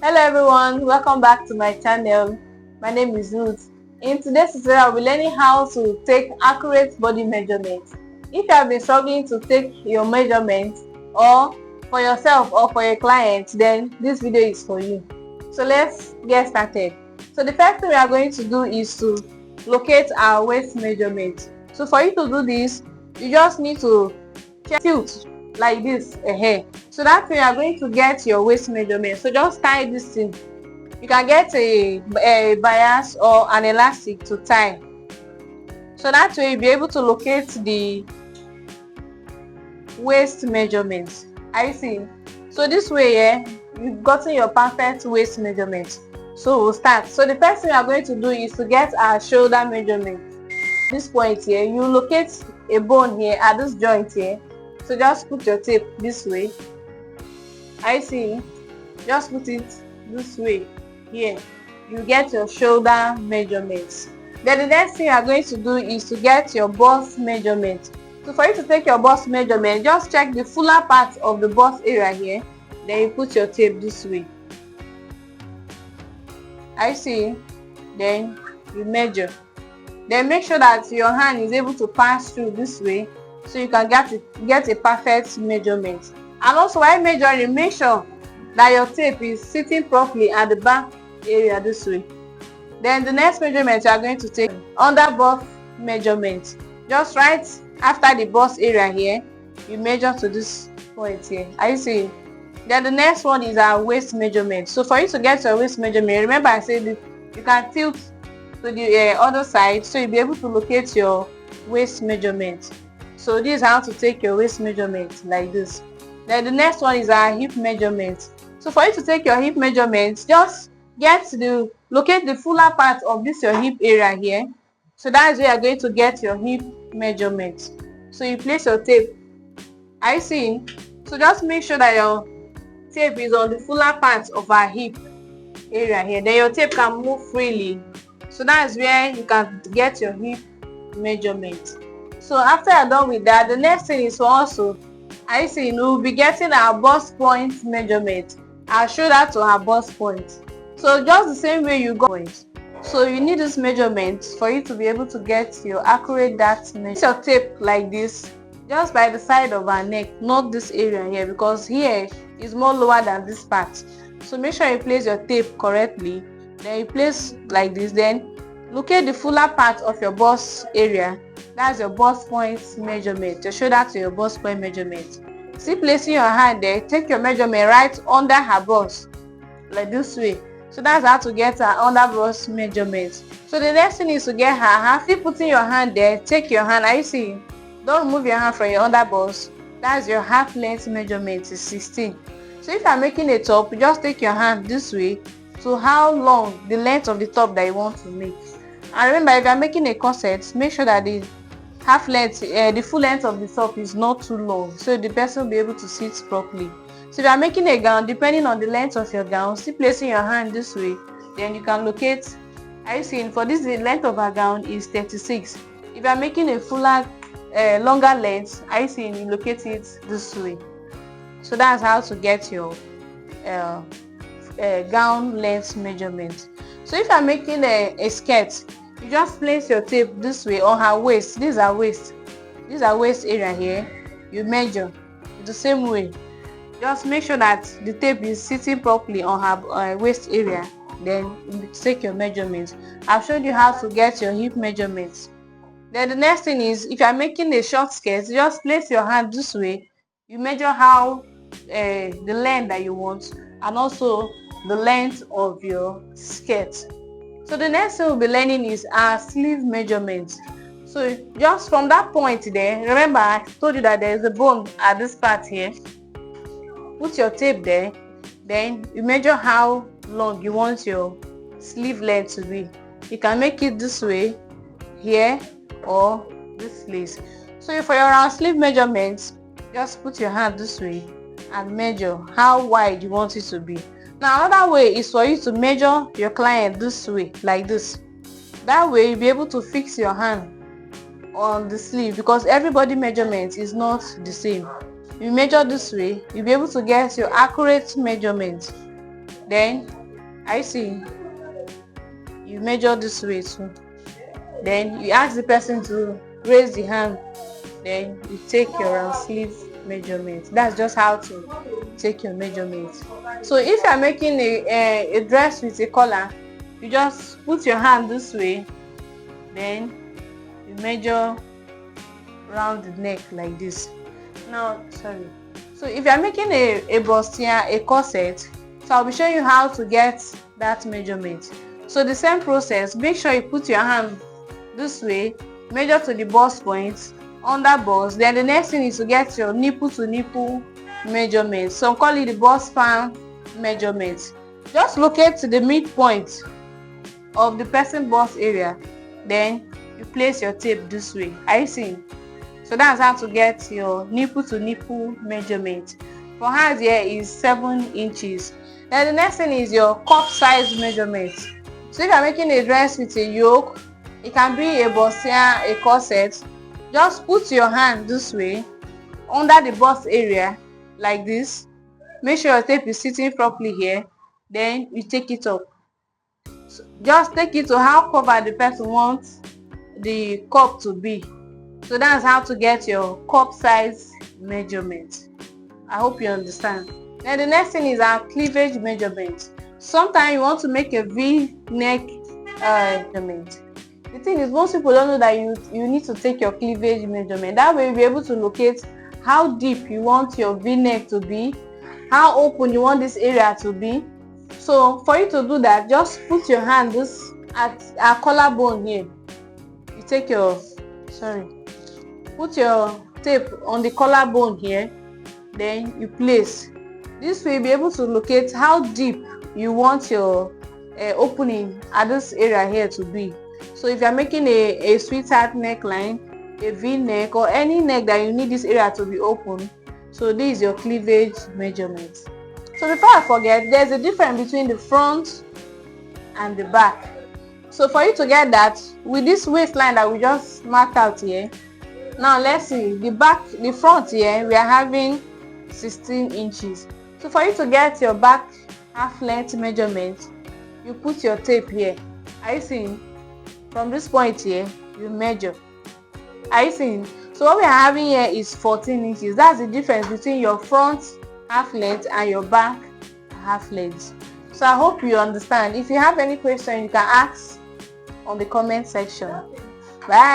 Hello everyone, welcome back to my channel. My name is Ruth. In today's tutorial, I'll be learning how to take accurate body measurements. If you have been struggling to take your measurements or for yourself or for your client, then this video is for you. So let's get started. So the first thing we are going to do is to locate our waist measurement. So for you to do this, you just need to tilt like this so that way you are going to get your waist measurement. So just tie this thing. You can get a bias or an elastic to tie, so that way you'll be able to locate the waist measurement. I see. So this way you've gotten your perfect waist measurement. So we'll start. So the first thing we are going to do is to get our shoulder measurement. This point here, you locate a bone here at this joint here. So just put your tape this way. I see. Just put it this way here. You get your shoulder measurements. Then the next thing you are going to do is to get your bust measurement. So for you to take your bust measurement, just check the fuller part of the bust area here. Then you put your tape this way. I see. Then you measure. Then make sure that your hand is able to pass through this way, so you can get a perfect measurement. And also while measuring, make sure that your tape is sitting properly at the back area this way. Then the next measurement you are going to take under bust measurement. Just right after the bust area here, you measure to this point here. I see. Then the next one is our waist measurement. So for you to get your waist measurement, remember I said you can tilt to the other side, so you'll be able to locate your waist measurement. So this is how to take your waist measurement, like this. Then the next one is our hip measurement. So for you to take your hip measurement, just locate the fuller part of this your hip area here. So that is where you are going to get your hip measurement. So you place your tape. I see. So just make sure that your tape is on the fuller part of our hip area here. Then your tape can move freely. So that is where you can get your hip measurement. So after you're done with that, the next thing is also, I see, we'll be getting our bust point measurement. I'll show that to our bust point. So just the same way you got point. So you need this measurement for you to be able to get your accurate dart measurement. Your tape like this, just by the side of our neck, not this area here, because here is more lower than this part. So make sure you place your tape correctly. Then you place like this. Then locate the fuller part of your bust area. That's your bust point measurement. Just show that to your bust point measurement. See, placing your hand there, take your measurement right under her bust, like this way. So that's how to get her under bust measurement. So the next thing is to get her half. After putting your hand there, take your hand. I see. Don't remove your hand from your under bust. That's your half length measurement is 16. So if you're making a top, you just take your hand this way to how long the length of the top that you want to make. And remember, if you're making a corset, make sure that the half length, the full length of the top is not too long, so the person will be able to sit properly. So if you are making a gown, depending on the length of your gown, still placing your hand this way, then you can locate. I see. For this, the length of a gown is 36. If you are making a fuller, longer length, I see, you locate it this way. So that's how to get your gown length measurement. So if you are making a skirt, you just place your tape this way on her waist. This is her waist. This is her waist area here. You measure the same way. Just make sure that the tape is sitting properly on her waist area. Then you take your measurements. I've shown you how to get your hip measurements. Then the next thing is, if you are making a short skirt, just place your hand this way. You measure how the length that you want, and also the length of your skirt. So the next thing we'll be learning is our sleeve measurement. So just from that point there, remember I told you that there is a bone at this part here. Put your tape there. Then you measure how long you want your sleeve length to be. You can make it this way here or this place. So for your round sleeve measurements, just put your hand this way and measure how wide you want it to be. Now another way is for you to measure your client this way, like this. That way you'll be able to fix your hand on the sleeve, because everybody measurement is not the same. You measure this way, you'll be able to get your accurate measurement. Then I see you measure this way too. Then you ask the person to raise the hand. Then you take your round sleeve measurement. That's just how to take your measurement. So if you are making a dress with a collar, you just put your hand this way, then you measure around the neck like this. Now, sorry. So if you are making a bustier, a corset, so I'll be showing you how to get that measurement. So the same process, make sure you put your hand this way, measure to the bust point, under bust. Then the next thing is to get your nipple to nipple measurement. Some call it the bust span measurement. Just locate to the midpoint of the person bust area, then you place your tape this way. Are you seeing? So that's how to get your nipple to nipple measurement. For hands here is 7 inches. Then the next thing is your cup size measurement. So if you're making a dress with a yoke, it can be a bustier, a corset, just put your hand this way under the bust area like this. Make sure your tape is sitting properly here. Then you take it up. So just take it to how covered the person wants the cup to be. So that's how to get your cup size measurement. I hope you understand. Then the next thing is our cleavage measurement. Sometimes you want to make a V-neck measurement. The thing is, most people don't know that you need to take your cleavage measurement. That way you'll be able to locate how deep you want your V-neck to be, how open you want this area to be. So for you to do that, just put your hand this at our collarbone here. You take your, put your tape on the collarbone here, then you place. This way you'll be able to locate how deep you want your opening at this area here to be. So if you're making a sweetheart neckline, a V-neck, or any neck that you need this area to be open, so this is your cleavage measurement. So before I forget, there's a difference between the front and the back. So for you to get that, with this waistline that we just marked out here, now let's see, the front here, we are having 16 inches. So for you to get your back half length measurement, you put your tape here. Are you seeing? From this point here, you measure. Are you seeing? So what we are having here is 14 inches. That's the difference between your front half length and your back half length. So I hope you understand. If you have any question, you can ask on the comment section. Bye.